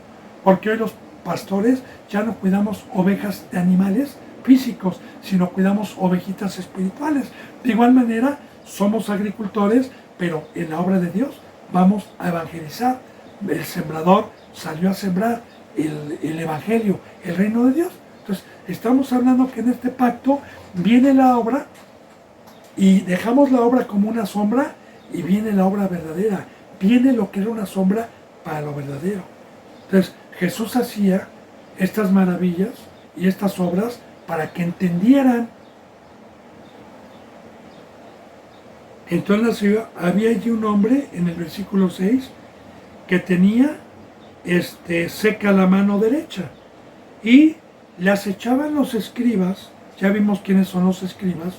Porque hoy los pastores ya no cuidamos ovejas de animales físicos, sino cuidamos ovejitas espirituales. De igual manera, somos agricultores, pero en la obra de Dios vamos a evangelizar. El sembrador salió a sembrar el evangelio, el reino de Dios. Entonces, estamos hablando que en este pacto viene la obra, y dejamos la obra como una sombra, y viene la obra verdadera. Viene lo que era una sombra para lo verdadero. Entonces, Jesús hacía estas maravillas y estas obras para que entendieran. Entonces había allí un hombre, en el versículo 6, que tenía seca la mano derecha, y le acechaban los escribas. Ya vimos quiénes son los escribas.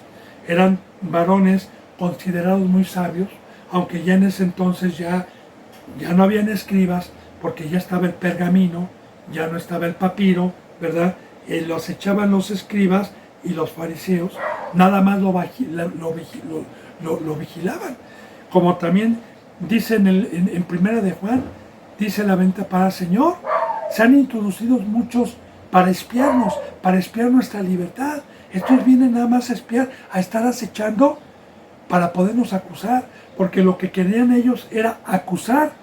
Eran varones considerados muy sabios, aunque ya en ese entonces ya no habían escribas, porque ya estaba el pergamino, ya no estaba el papiro, ¿verdad? Lo acechaban los escribas y los fariseos, nada más lo vigilaban. Como también dice en Primera de Juan, dice la venta para Señor, se han introducido muchos para espiar nuestra libertad. Estos vienen nada más a espiar, a estar acechando para podernos acusar, porque lo que querían ellos era acusar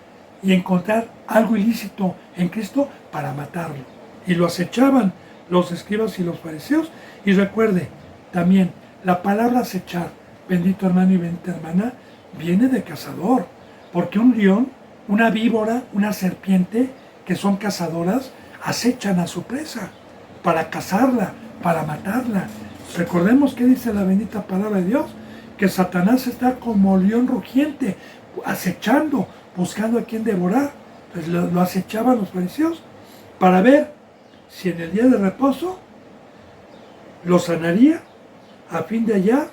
y encontrar algo ilícito en Cristo para matarlo. Y lo acechaban los escribas y los fariseos. Y recuerde, también, la palabra acechar, bendito hermano y bendita hermana, viene de cazador, porque un león, una víbora, una serpiente, que son cazadoras, acechan a su presa para cazarla, para matarla. Recordemos que dice la bendita palabra de Dios, que Satanás está como león rugiente, acechando, buscando a quien devorar. Pues lo acechaban los fariseos para ver si en el día de reposo lo sanaría, a fin de hallar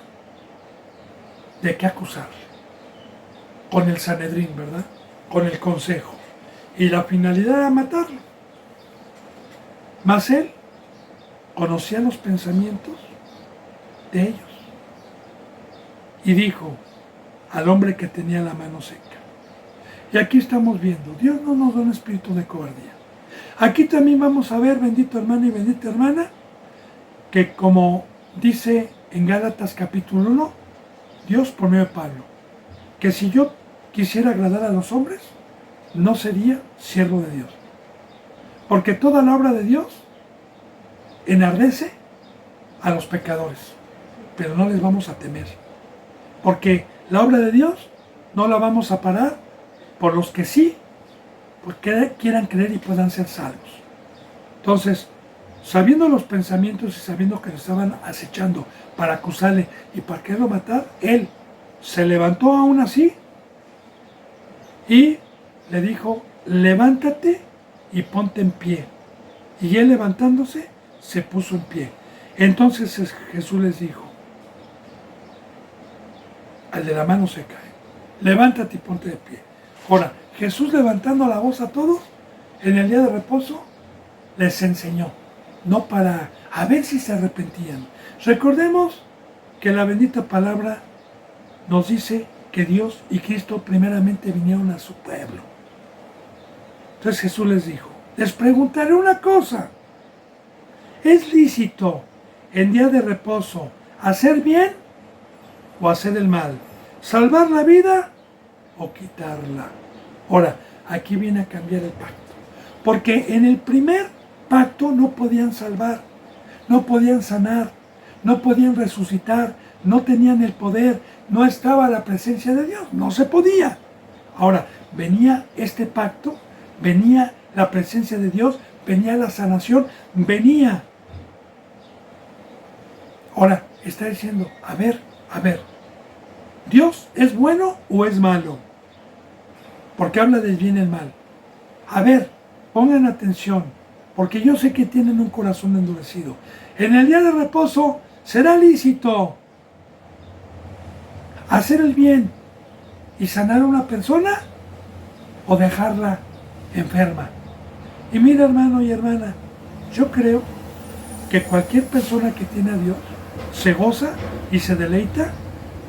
de qué acusarle. Con el Sanedrín, ¿verdad? Con el consejo. Y la finalidad era matarlo. Mas él conocía los pensamientos de ellos. Y dijo al hombre que tenía la mano seca. Y aquí estamos viendo, Dios no nos da un espíritu de cobardía. Aquí también vamos a ver, bendito hermano y bendita hermana, que como dice en Gálatas capítulo 1, Dios por medio de Pablo, que si yo quisiera agradar a los hombres, no sería siervo de Dios. Porque toda la obra de Dios enardece a los pecadores, pero no les vamos a temer. Porque la obra de Dios no la vamos a parar por los que sí, porque quieran creer y puedan ser salvos. Entonces, sabiendo los pensamientos y sabiendo que lo estaban acechando para acusarle y para quererlo matar, él se levantó aún así y le dijo, levántate y ponte en pie. Y él levantándose, se puso en pie. Entonces Jesús les dijo, al de la mano seca, levántate y ponte de pie. Ahora, Jesús levantando la voz a todos, en el día de reposo, les enseñó, no para a ver si se arrepentían. Recordemos que la bendita palabra nos dice que Dios y Cristo primeramente vinieron a su pueblo. Entonces Jesús les dijo, les preguntaré una cosa, ¿es lícito en día de reposo hacer bien o hacer el mal? ¿Salvar la vida o quitarla? Ahora, aquí viene a cambiar el pacto. Porque en el primer pacto no podían salvar, no podían sanar, no podían resucitar, no tenían el poder, no estaba la presencia de Dios, no se podía. Ahora, venía este pacto, venía la presencia de Dios, venía la sanación, venía. Ahora, está diciendo, a ver, ¿Dios es bueno o es malo? Porque habla del bien y el mal. A ver, pongan atención, porque yo sé que tienen un corazón endurecido. En el día de reposo será lícito hacer el bien y sanar a una persona o dejarla enferma. Y mira, hermano y hermana, yo creo que cualquier persona que tiene a Dios se goza y se deleita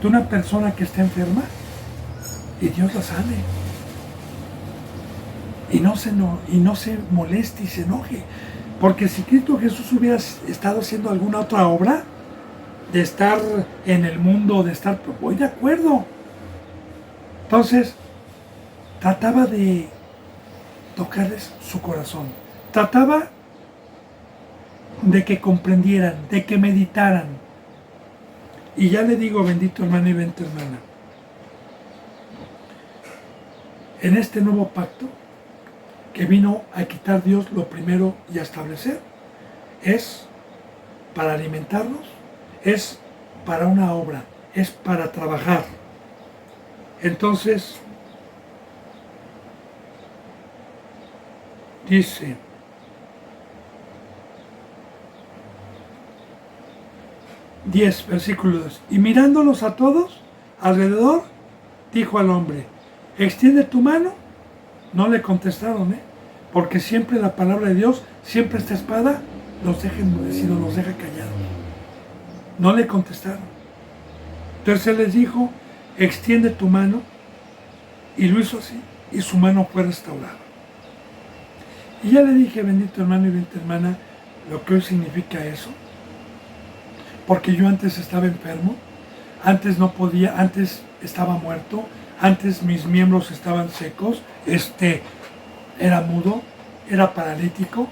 de una persona que está enferma y Dios la sane. Y no se moleste y se enoje. Porque si Cristo Jesús hubiera estado haciendo alguna otra obra, de estar en el mundo, de estar, pues voy de acuerdo. Entonces, trataba de tocarles su corazón. Trataba de que comprendieran, de que meditaran. Y ya le digo, bendito hermano y bendita hermana, en este nuevo pacto, que vino a quitar Dios lo primero y a establecer, es para alimentarnos, es para una obra, es para trabajar. Entonces, dice, versículo 2, y mirándolos a todos alrededor, dijo al hombre, extiende tu mano. No le contestaron, porque siempre la palabra de Dios, siempre esta espada los deja endurecidos, los deja callados. No le contestaron. Entonces él les dijo, extiende tu mano, y lo hizo así, y su mano fue restaurada. Y ya le dije, bendito hermano y bendita hermana, lo que hoy significa eso? Porque yo antes estaba enfermo, antes no podía, antes estaba muerto, antes mis miembros estaban secos, era mudo, era paralítico.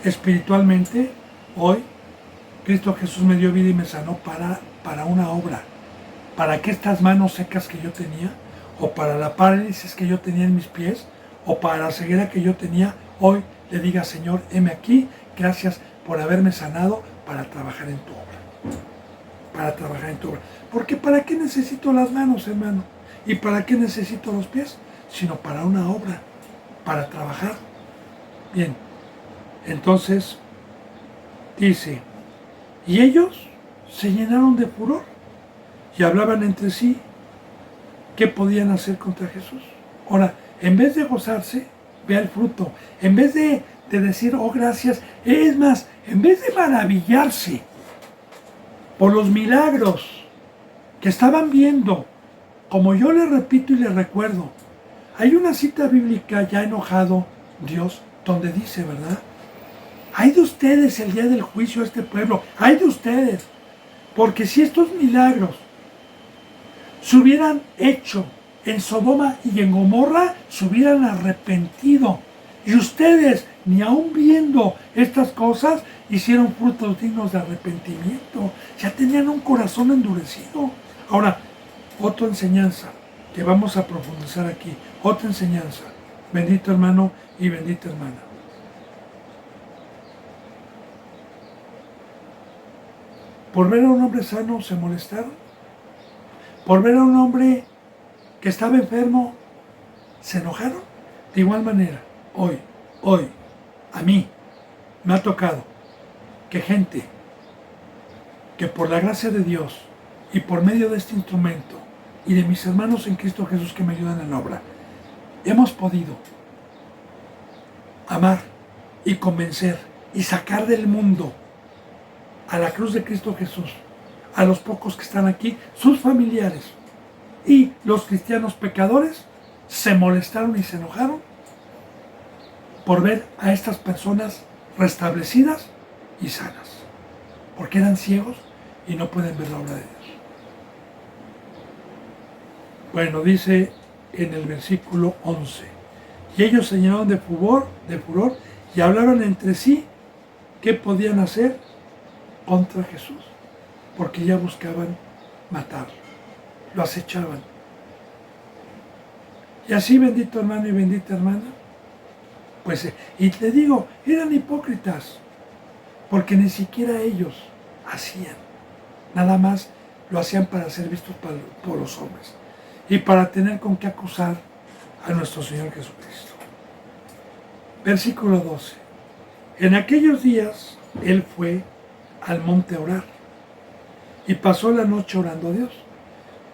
Espiritualmente, hoy, Cristo Jesús me dio vida y me sanó para una obra. Para que estas manos secas que yo tenía, o para la parálisis que yo tenía en mis pies, o para la ceguera que yo tenía, hoy le diga, Señor, heme aquí, gracias por haberme sanado para trabajar en tu obra. Para trabajar en tu obra. Porque ¿para qué necesito las manos, hermano? ¿Y para qué necesito los pies? Sino para una obra, para trabajar. Bien, entonces dice, y ellos se llenaron de furor y hablaban entre sí qué podían hacer contra Jesús. Ahora, en vez de gozarse, vea el fruto. En vez de decir, oh gracias, es más, en vez de maravillarse por los milagros que estaban viendo, como yo le repito y le recuerdo, hay una cita bíblica ya enojado Dios, donde dice, ¿verdad? Hay de ustedes el día del juicio a este pueblo, hay de ustedes, porque si estos milagros se hubieran hecho en Sodoma y en Gomorra, se hubieran arrepentido. Y ustedes, ni aun viendo estas cosas, hicieron frutos dignos de arrepentimiento. Ya tenían un corazón endurecido. Ahora, otra enseñanza que vamos a profundizar aquí. Otra enseñanza. Bendito hermano y bendita hermana. Por ver a un hombre sano se molestaron. Por ver a un hombre que estaba enfermo se enojaron. De igual manera, hoy, a mí me ha tocado que gente que por la gracia de Dios y por medio de este instrumento y de mis hermanos en Cristo Jesús que me ayudan en la obra, hemos podido amar y convencer y sacar del mundo a la cruz de Cristo Jesús, a los pocos que están aquí, sus familiares y los cristianos pecadores, se molestaron y se enojaron por ver a estas personas restablecidas y sanas, porque eran ciegos y no pueden ver la obra de Dios. Bueno, dice en el versículo 11, y ellos se llenaron de furor y hablaron entre sí qué podían hacer contra Jesús, porque ya buscaban matarlo, lo acechaban. Y así, bendito hermano y bendita hermana, pues, y te digo, eran hipócritas, porque ni siquiera ellos hacían, nada más lo hacían para ser vistos por los hombres y para tener con qué acusar a nuestro Señor Jesucristo. Versículo 12. En aquellos días Él fue al monte a orar y pasó la noche orando a Dios.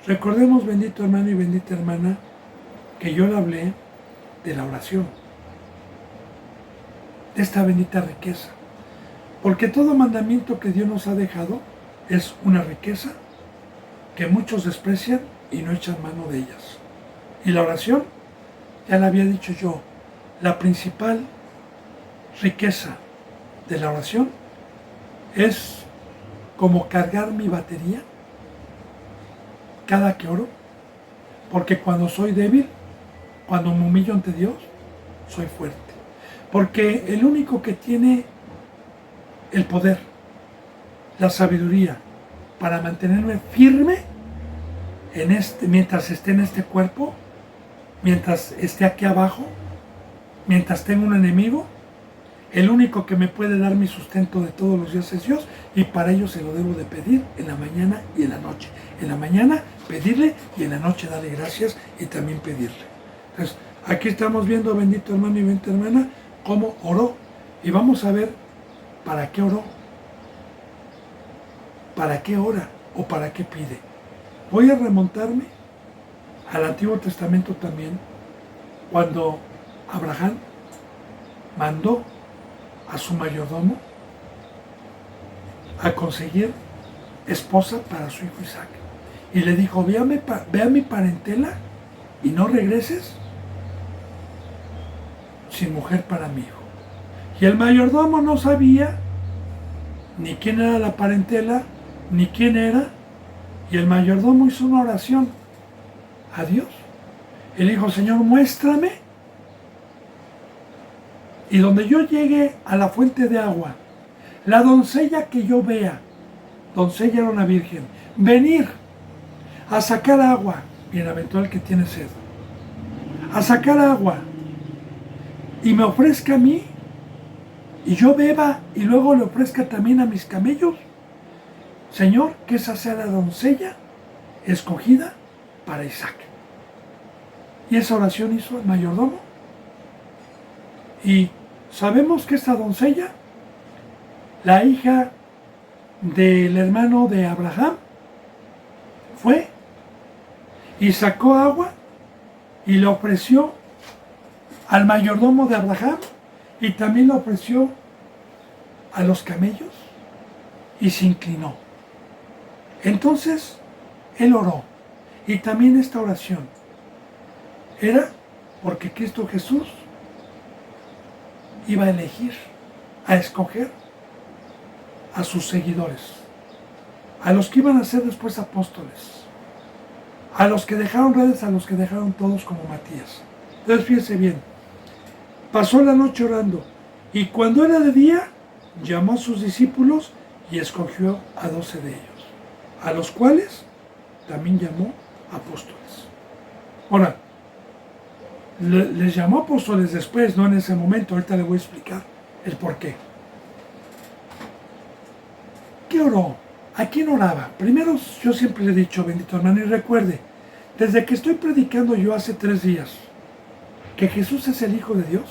Recordemos, bendito hermano y bendita hermana, que yo le hablé de la oración, de esta bendita riqueza, porque todo mandamiento que Dios nos ha dejado es una riqueza que muchos desprecian y no echan mano de ellas. Y la oración, ya la había dicho yo, la principal riqueza de la oración es como cargar mi batería cada que oro, porque cuando soy débil, cuando me humillo ante Dios, soy fuerte. Porque el único que tiene el poder, la sabiduría para mantenerme firme mientras esté en este cuerpo, mientras esté aquí abajo, mientras tenga un enemigo, el único que me puede dar mi sustento de todos los días es Dios, y para ello se lo debo de pedir en la mañana y en la noche. En la mañana pedirle y en la noche darle gracias y también pedirle. Entonces, aquí estamos viendo, bendito hermano y bendita hermana, cómo oró. Y vamos a ver para qué oró, para qué ora o para qué pide. Voy a remontarme al Antiguo Testamento también, cuando Abraham mandó a su mayordomo a conseguir esposa para su hijo Isaac. Y le dijo, ve a mi parentela y no regreses sin mujer para mi hijo. Y el mayordomo no sabía ni quién era la parentela, ni quién era. Y el mayordomo hizo una oración a Dios. Él dijo, Señor, muéstrame. Y donde yo llegue a la fuente de agua, la doncella que yo vea, doncella era una virgen, venir a sacar agua, bienaventurado el que tiene sed, a sacar agua, y me ofrezca a mí, y yo beba, y luego le ofrezca también a mis camellos. Señor, que esa sea la doncella escogida para Isaac. Y esa oración hizo el mayordomo. Y sabemos que esta doncella, la hija del hermano de Abraham, fue y sacó agua y le ofreció al mayordomo de Abraham y también le ofreció a los camellos y se inclinó. Entonces él oró, y también esta oración era porque Cristo Jesús iba a elegir, a escoger a sus seguidores, a los que iban a ser después apóstoles, a los que dejaron redes, a los que dejaron todos como Matías. Entonces fíjense bien, pasó la noche orando, y cuando era de día, llamó a sus discípulos y escogió a 12 de ellos, a los cuales también llamó apóstoles. Ahora, les llamó apóstoles después, no en ese momento. Ahorita le voy a explicar el por qué. ¿Qué oró? ¿A quién oraba? Primero, yo siempre le he dicho, bendito hermano, y recuerde, desde que estoy predicando yo hace 3 días, que Jesús es el Hijo de Dios,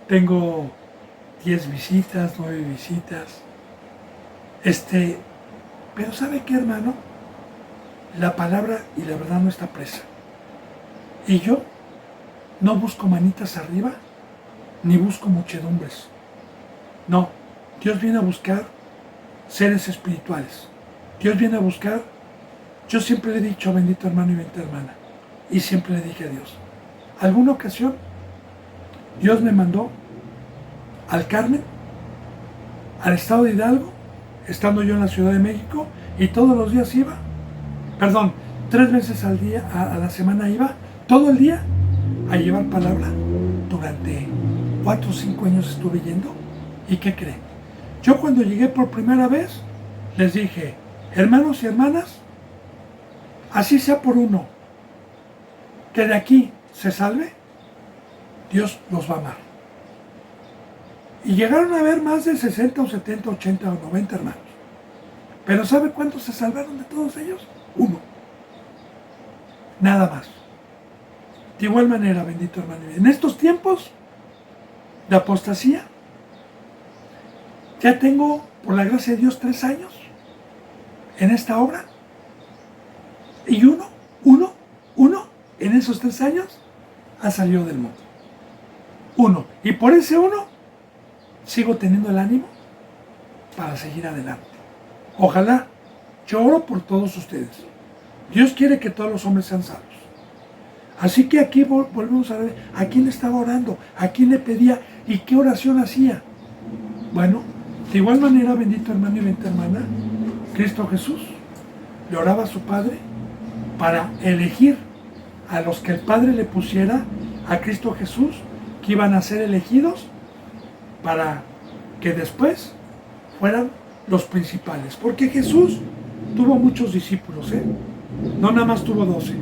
tengo 10 visitas, 9 visitas, pero ¿sabe qué, hermano? La palabra y la verdad no está presa. Y yo no busco manitas arriba, ni busco muchedumbres. No, Dios viene a buscar seres espirituales. Dios viene a buscar, yo siempre le he dicho, bendito hermano y bendita hermana, y siempre le dije a Dios, alguna ocasión, Dios me mandó al Carmen, al estado de Hidalgo, estando yo en la Ciudad de México, y todos los días iba, 3 veces al día, a la semana iba, todo el día, a llevar palabra. Durante 4 o 5 años estuve yendo. ¿Y qué creen? Yo cuando llegué por primera vez, les dije, hermanos y hermanas, así sea por uno, que de aquí se salve, Dios los va a amar. Y llegaron a haber más de 60 o 70, 80 o 90 hermanos. Pero ¿sabe cuántos se salvaron de todos ellos? 1. Nada más. De igual manera, bendito hermano, en estos tiempos de apostasía, ya tengo, por la gracia de Dios, 3 años en esta obra. Y uno, en esos 3 años, ha salido del mundo. 1. Y por ese 1, sigo teniendo el ánimo para seguir adelante. Ojalá, yo oro por todos ustedes. Dios quiere que todos los hombres sean salvos. Así que aquí volvemos a ver a quién estaba orando, a quién le pedía y qué oración hacía. Bueno, de igual manera, bendito hermano y bendita hermana, Cristo Jesús le oraba a su Padre para elegir a los que el Padre le pusiera a Cristo Jesús, que iban a ser elegidos para que después fueran los principales. Porque Jesús tuvo muchos discípulos, no nada más tuvo 12.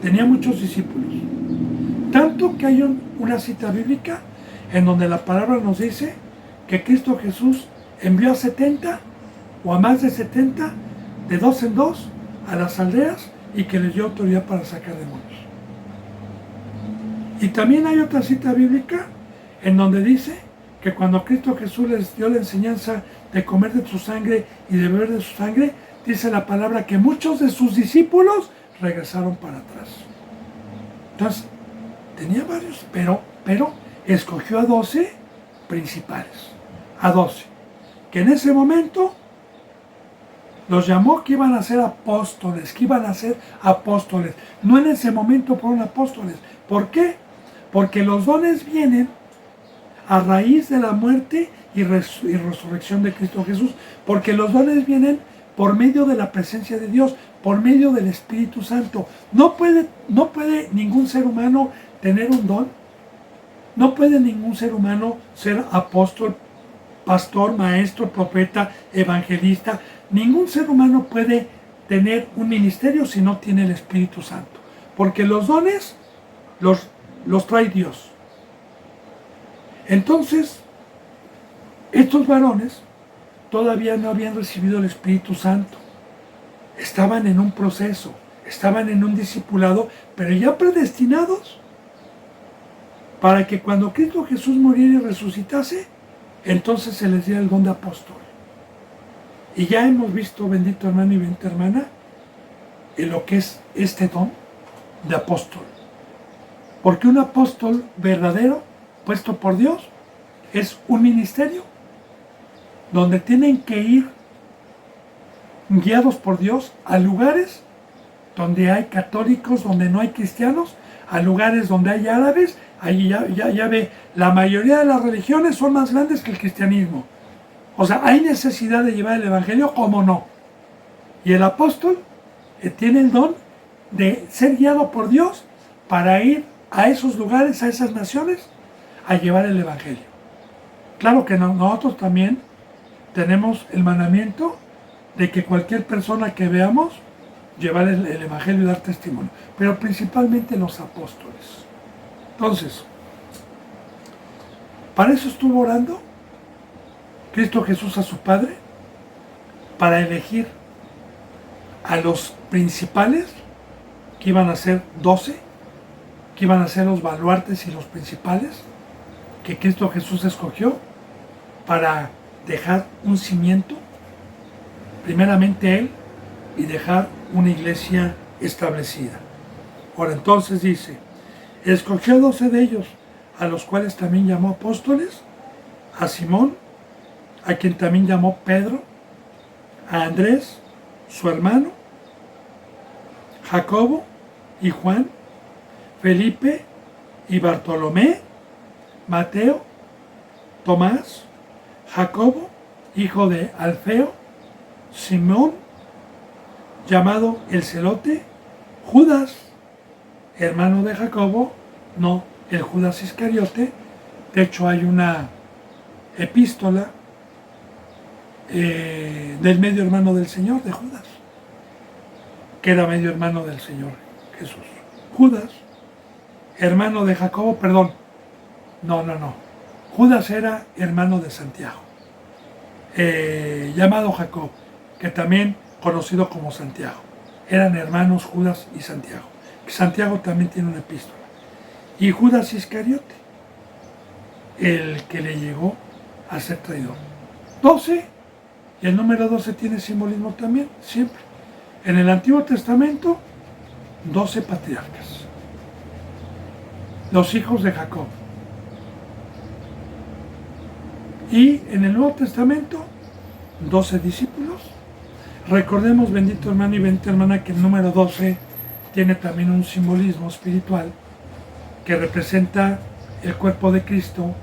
Tenía muchos discípulos. Tanto que hay una cita bíblica en donde la palabra nos dice que Cristo Jesús envió a 70 o a más de 70, de 2 en 2, a las aldeas y que les dio autoridad para sacar demonios. Y también hay otra cita bíblica en donde dice que cuando Cristo Jesús les dio la enseñanza de comer de su sangre y de beber de su sangre, dice la palabra que muchos de sus discípulos regresaron para atrás. Entonces, tenía varios, pero escogió a 12 principales, a 12, que en ese momento los llamó que iban a ser apóstoles, no en ese momento fueron apóstoles. ¿Por qué? Porque los dones vienen a raíz de la muerte y resurrección de Cristo Jesús, porque los dones vienen por medio de la presencia de Dios, por medio del Espíritu Santo. No puede ningún ser humano tener un don, no puede ningún ser humano ser apóstol, pastor, maestro, profeta, evangelista. Ningún ser humano puede tener un ministerio si no tiene el Espíritu Santo, porque los dones los trae Dios. Entonces, estos varones todavía no habían recibido el Espíritu Santo. Estaban en un proceso, estaban en un discipulado, pero ya predestinados para que cuando Cristo Jesús muriera y resucitase, entonces se les diera el don de apóstol. Y ya hemos visto, bendito hermano y bendita hermana, en lo que es este don de apóstol. Porque un apóstol verdadero, puesto por Dios, es un ministerio donde tienen que ir guiados por Dios a lugares donde hay católicos, donde no hay cristianos, a lugares donde hay árabes. Ahí ya ve, la mayoría de las religiones son más grandes que el cristianismo. O sea, hay necesidad de llevar el evangelio, ¿cómo no? Y el apóstol tiene el don de ser guiado por Dios para ir a esos lugares, a esas naciones, a llevar el evangelio. Claro que nosotros también tenemos el mandamiento de que cualquier persona que veamos, llevar el evangelio y dar testimonio, pero principalmente los apóstoles. Entonces, para eso estuvo orando Cristo Jesús a su Padre, para elegir a los principales, que iban a ser 12, que iban a ser los baluartes y los principales, que Cristo Jesús escogió para dejar un cimiento, primeramente Él, y dejar una iglesia establecida. Ahora entonces dice, escogió 12 de ellos, a los cuales también llamó apóstoles, a Simón, a quien también llamó Pedro, a Andrés, su hermano, Jacobo y Juan, Felipe y Bartolomé, Mateo, Tomás, Jacobo, hijo de Alfeo, Simón, llamado el Celote, Judas, hermano de Jacobo, no el Judas Iscariote. De hecho hay una epístola del medio hermano del Señor, de Judas, que era medio hermano del Señor Jesús. Judas, hermano de Jacobo, perdón, no. Judas era hermano de Santiago, llamado Jacob, que también conocido como Santiago. Eran hermanos Judas y Santiago. Santiago también tiene una epístola. Y Judas Iscariote, el que le llegó a ser traidor. 12, y el número 12 tiene simbolismo también, siempre. En el Antiguo Testamento, 12 patriarcas, los hijos de Jacob. Y en el Nuevo Testamento, 12 discípulos. Recordemos, bendito hermano y bendita hermana, que el número 12 tiene también un simbolismo espiritual que representa el cuerpo de Cristo,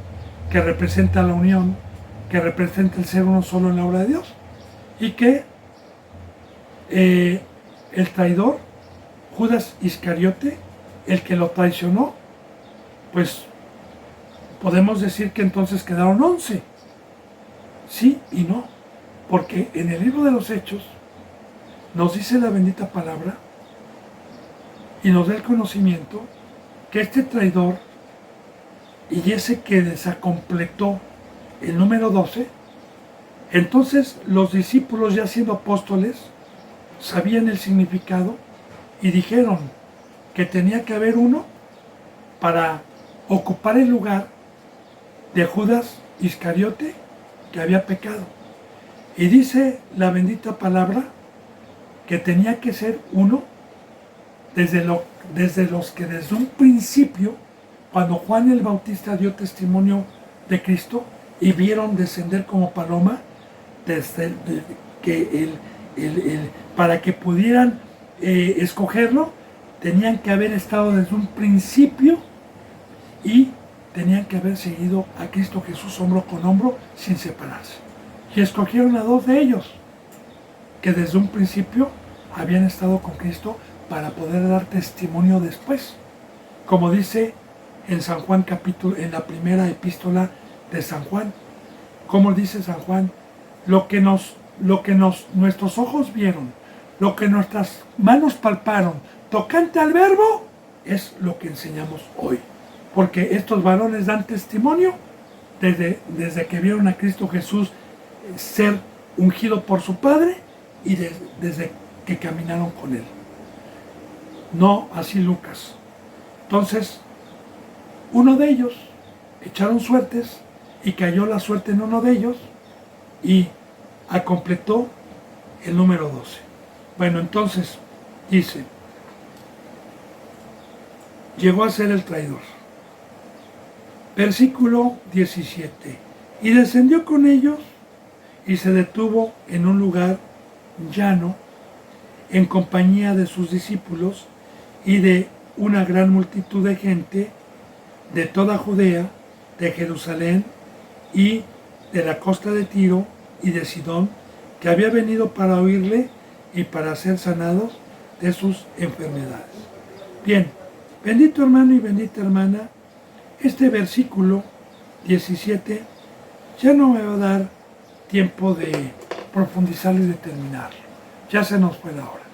que representa la unión, que representa el ser uno solo en la obra de Dios, y que el traidor, Judas Iscariote, el que lo traicionó, pues podemos decir que entonces quedaron 11. Sí y no, porque en el libro de los Hechos nos dice la bendita palabra y nos da el conocimiento que este traidor y ese que desacompletó el número 12, entonces los discípulos, ya siendo apóstoles, sabían el significado y dijeron que tenía que haber uno para ocupar el lugar de Judas Iscariote, que había pecado. Y dice la bendita palabra que tenía que ser uno desde los que desde un principio, cuando Juan el Bautista dio testimonio de Cristo y vieron descender como paloma, para que pudieran escogerlo, tenían que haber estado desde un principio y tenían que haber seguido a Cristo Jesús hombro con hombro sin separarse. Y escogieron a 2 de ellos, que desde un principio habían estado con Cristo para poder dar testimonio después. Como dice en San Juan capítulo, en la primera epístola de San Juan, como dice San Juan, lo que nuestros ojos vieron, lo que nuestras manos palparon, tocante al verbo, es lo que enseñamos hoy. Porque estos varones dan testimonio desde que vieron a Cristo Jesús ser ungido por su Padre y desde que caminaron con Él. No así Lucas. Entonces, uno de ellos echaron suertes y cayó la suerte en uno de ellos y completó el número 12. Bueno, entonces dice, llegó a ser el traidor. Versículo 17. Y descendió con ellos y se detuvo en un lugar llano en compañía de sus discípulos y de una gran multitud de gente de toda Judea, de Jerusalén y de la costa de Tiro y de Sidón, que había venido para oírle y para ser sanados de sus enfermedades. Bien, bendito hermano y bendita hermana, este versículo 17 ya no me va a dar tiempo de profundizarlo y de terminarlo. Ya se nos fue la hora.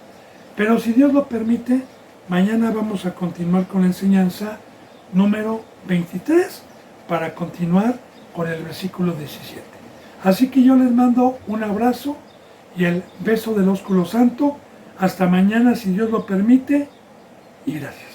Pero si Dios lo permite, mañana vamos a continuar con la enseñanza número 23 para continuar con el versículo 17. Así que yo les mando un abrazo y el beso del ósculo santo. Hasta mañana, si Dios lo permite, y gracias.